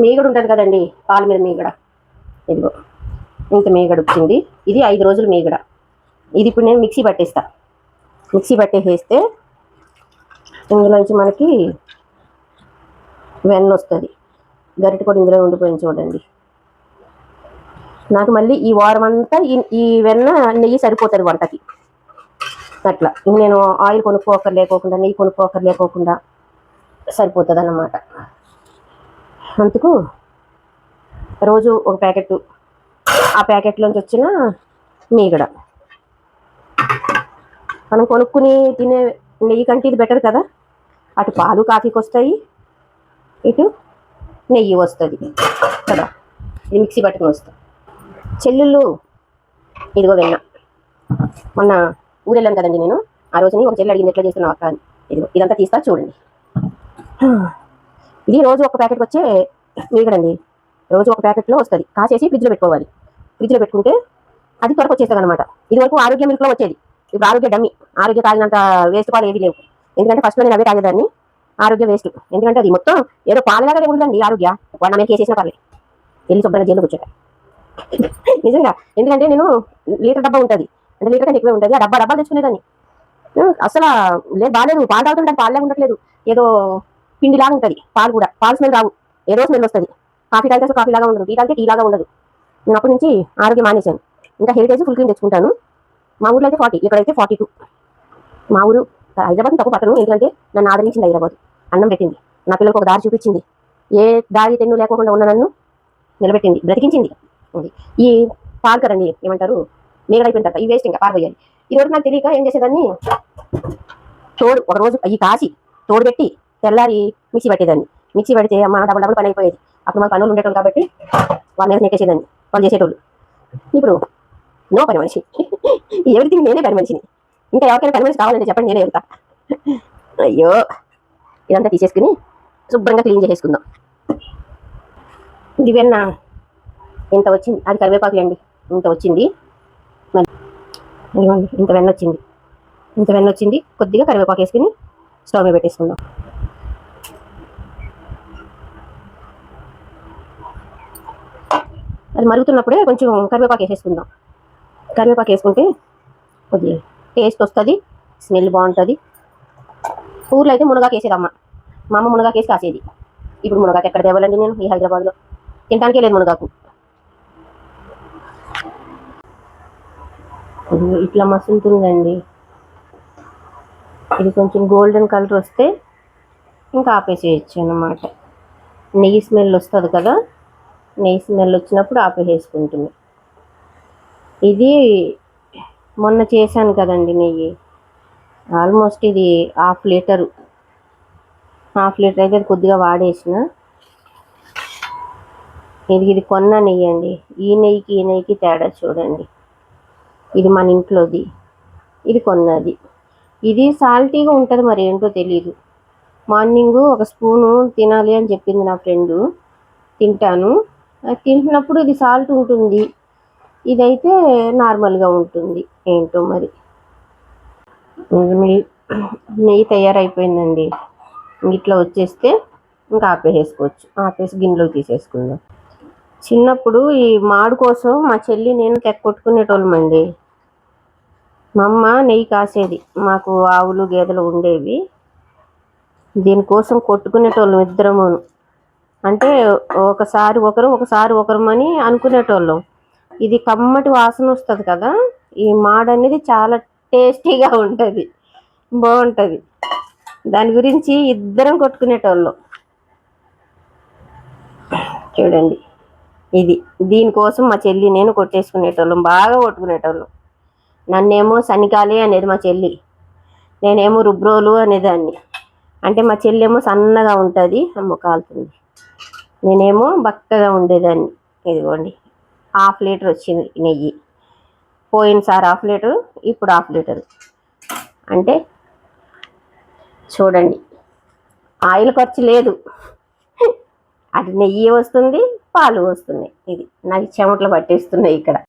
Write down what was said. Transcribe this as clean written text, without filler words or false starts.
మీగడ ఉంటుంది కదండి, పాల మీద మీగడ. ఇదిగో ఇంత మీగడ వచ్చింది. ఇది 5 రోజులు మీగడ. ఇది ఇప్పుడు నేను మిక్సీ పట్టేస్తా. మిక్సీ పట్టేసేస్తే ఇందులోంచి మనకి వెన్న వస్తుంది. గరిటె కూడా ఇందులో ఉండిపోయింది చూడండి. నాకు మళ్ళీ ఈ వారం అంతా ఈ వెన్న నెయ్యి సరిపోతుంది వంటకి. అట్లా నేను ఆయిల్ కొనుక్కోకర్లేకోకుండా, నెయ్యి కొనుక్కోకర్లేకోకుండా సరిపోతుంది అన్నమాట. అందుకు రోజు ఒక ప్యాకెట్, ఆ ప్యాకెట్లోంచి వచ్చిన మీగడ. మనం కొనుక్కుని తినే నెయ్యి కంటే ఇది బెటర్ కదా. అటు పాలు కాఫీకి వస్తాయి, ఇటు నెయ్యి వస్తుంది కదా. ఇది మిక్సీ పట్టుకుని వస్తాం. చెల్లెళ్ళు ఇదిగో వెన్న. మొన్న ఊరెళ్ళాను కదండి నేను. ఆ రోజుని ఒక చెల్లి అడిగింది ఎట్లా చేస్తున్నావు అక్క అని. ఇదిగో ఇదంతా తీస్తా చూడండి. ఇది రోజు ఒక ప్యాకెట్కి వచ్చే మీగడండి. రోజు ఒక ప్యాకెట్లో వస్తుంది. కాసేసి ఫ్రిడ్జ్లో పెట్టుకోవాలి. ఫ్రిడ్జ్లో పెట్టుకుంటే అది త్వరకు వచ్చేస్తుంది అనమాట. ఇది వరకు ఆరోగ్య మిల్క్లో వచ్చేది. ఇప్పుడు ఆరోగ్య డమ్మి. ఆరోగ్య తాగినంత వేస్ట్ పాలు ఏవి లేవు. ఎందుకంటే ఫస్ట్లో నేను అవే తాగేదాన్ని. ఆరోగ్య వేస్ట్. ఎందుకంటే అది మొత్తం ఏదో పాలలాగానే ఉందండి ఆరోగ్య. వాడు నా మీద కేసేసిన పర్లేదు, వెళ్ళి శుభ్రంగా జైల్లో కూర్చోట. నిజంగా. ఎందుకంటే నేను లీటర్ డబ్బా ఉంటుంది, అంటే లీటర్ కంటే ఎక్కువే ఉంటుంది. ఆ డబ్బా తెచ్చుకునేదాన్ని. అసలు లేదు, బాగాలేదు. పాలు తాగుతుంటే పాలులాగా ఉండట్లేదు, ఏదో పిండిలాగా ఉంటుంది. పాలు కూడా పాలు స్మెల్ రావు, ఏదో స్మెల్ వస్తుంది. కాఫీ తాగితే అసలు కాఫీ లాగా ఉండదు, టీ తాగితే టీ లాగా ఉండదు. నేను అప్పటి నుంచి ఆరోగ్యం మానేశాను. ఇంకా హెరిటేజ్ ఫుల్ క్రీమ్ తెచ్చుకుంటాను. మా ఊర్లో అయితే 40, ఇక్కడైతే 42. మా ఊరు హైదరాబాద్ తక్కువ పట్టను, ఎందుకంటే నన్ను ఆదరించింది హైదరాబాద్. అన్నం పెట్టింది, నా పిల్లలకు ఒక దారి చూపించింది. ఏ దారి తెన్ను లేకుండా ఉన్న నన్ను నిలబెట్టింది, బ్రతికించింది. ఈ పాలు కదండి, ఏమంటారు, మీగడైపోయిన తర్వాత ఈ వేస్ట్ ఇంకా పారిపోయాలి. ఈరోజు నాకు తెలియక ఏం చేసేదాన్ని, తోడు ఒకరోజు ఈ కాసి తోడు పెట్టి తెల్లారి మిక్సీ పట్టేదాన్ని. మిక్సీ పడితే అమ్మ డబుల్ పని అయిపోయేది. అప్పుడు మాకు పనులు ఉండేటోళ్ళు కాబట్టి వాళ్ళ మీద నెట్టేసేదాన్ని, వాళ్ళు చేసేటోళ్ళు. ఇప్పుడు నో పని మనిషి. ఎవ్రీథింగ్ నేనే పని మనిషిని. ఇంకా ఎవరికైనా పని మనిషి కావాలంటే చెప్పండి, నేనే వెళ్తా. అయ్యో, ఇదంతా తీసేసుకుని శుభ్రంగా క్లీన్ చేసేసుకుందాం. ఇది వెన్న ఇంత వచ్చింది, అది కరివేపాకు అండి. ఇంత వచ్చింది, ఇదిగోండి ఇంత వెన్న వచ్చింది. ఇంత వెన్న వచ్చింది. కొద్దిగా కరివేపాకు వేసుకుని స్టవ్ మీద పెట్టేసుకుందాం. అది మరుగుతున్నప్పుడే కొంచెం కరివేపాకు వేసేసుకుందాం. కరివేపాకు వేసుకుంటే కొద్దిగా టేస్ట్ వస్తుంది, స్మెల్ బాగుంటుంది. ఊర్లో అయితే మునగాకు వేసేదమ్మ. మా అమ్మ మునగాకు వేసి కాసేది. ఇప్పుడు మునగాకు ఎక్కడ తేవాలండి నేను ఈ హైదరాబాద్లో? తినడానికే లేదు మునగాకు. ఇట్లా మసులుతుందండి. ఇది కొంచెం గోల్డెన్ కలర్ వస్తే ఇంకా ఆపేసేయచ్చు అన్నమాట. నెయ్యి స్మెల్ వస్తుంది కదా, నెయ్యి స్మెల్ వచ్చినప్పుడు ఆపేసేసుకుంటుంది. ఇది మొన్న చేశాను కదండి నెయ్యి, ఆల్మోస్ట్ ఇది హాఫ్ లీటర్ అయితే అది కొద్దిగా వాడేసిన. ఇది కొన్న నెయ్యి అండి. ఈ నెయ్యికి తేడా చూడండి. ఇది మన ఇంట్లోది, ఇది కొన్నది. ఇది సాల్టీగా ఉంటుంది, మరి ఏంటో తెలీదు. మార్నింగ్ ఒక స్పూను తినాలి అని చెప్పింది నా ఫ్రెండు, తింటాను. తింటున్నప్పుడు ఇది సాల్ట్ ఉంటుంది, ఇదైతే నార్మల్గా ఉంటుంది. ఏంటో మరి. నెయ్యి తయారైపోయిందండి. ఇట్లా వచ్చేస్తే ఇంకా ఆపేసుకోవచ్చు. ఆపేసి గిన్నెలోకి తీసేసుకుందాం. చిన్నప్పుడు ఈ మాడు కోసం మా చెల్లి నేను కొట్టుకునేటోళ్ళమండి. మా అమ్మ నెయ్యి కాసేది, మాకు ఆవులు గేదెలు ఉండేవి. దీనికోసం కొట్టుకునేటోళ్ళం ఇద్దరమును. అంటే ఒకసారి ఒకరమని అనుకునేటోళ్ళం. ఇది కమ్మటి వాసన వస్తుంది కదా, ఈ మాడు అనేది చాలా టేస్టీగా ఉంటుంది, బాగుంటుంది. దాని గురించి ఇద్దరం కొట్టుకునేటోళ్ళం. చూడండి, ఇది దీనికోసం మా చెల్లి నేను కొట్టేసుకునేటోళ్ళం, బాగా కొట్టుకునేటోళ్ళం. నన్నేమో సన్నికాలే అనేది మా చెల్లి, నేనేమో రుబ్రోలు అనేదాన్ని. అంటే మా చెల్లి ఏమో సన్నగా ఉంటుంది, అమ్మ కాలుతుంది, నేనేమో బక్కగా ఉండేదాన్ని. ఇదిగోండి 1/2 లీటర్ వచ్చింది నెయ్యి. పోయినసారి 1/2 లీటరు, ఇప్పుడు 1/2 లీటరు. అంటే చూడండి, ఆయిల్ ఖర్చు లేదు, అటు నెయ్యి వస్తుంది, పాలు వస్తున్నాయి. ఇది నాకు చెమటలు పట్టేస్తున్నాయి ఇక్కడ.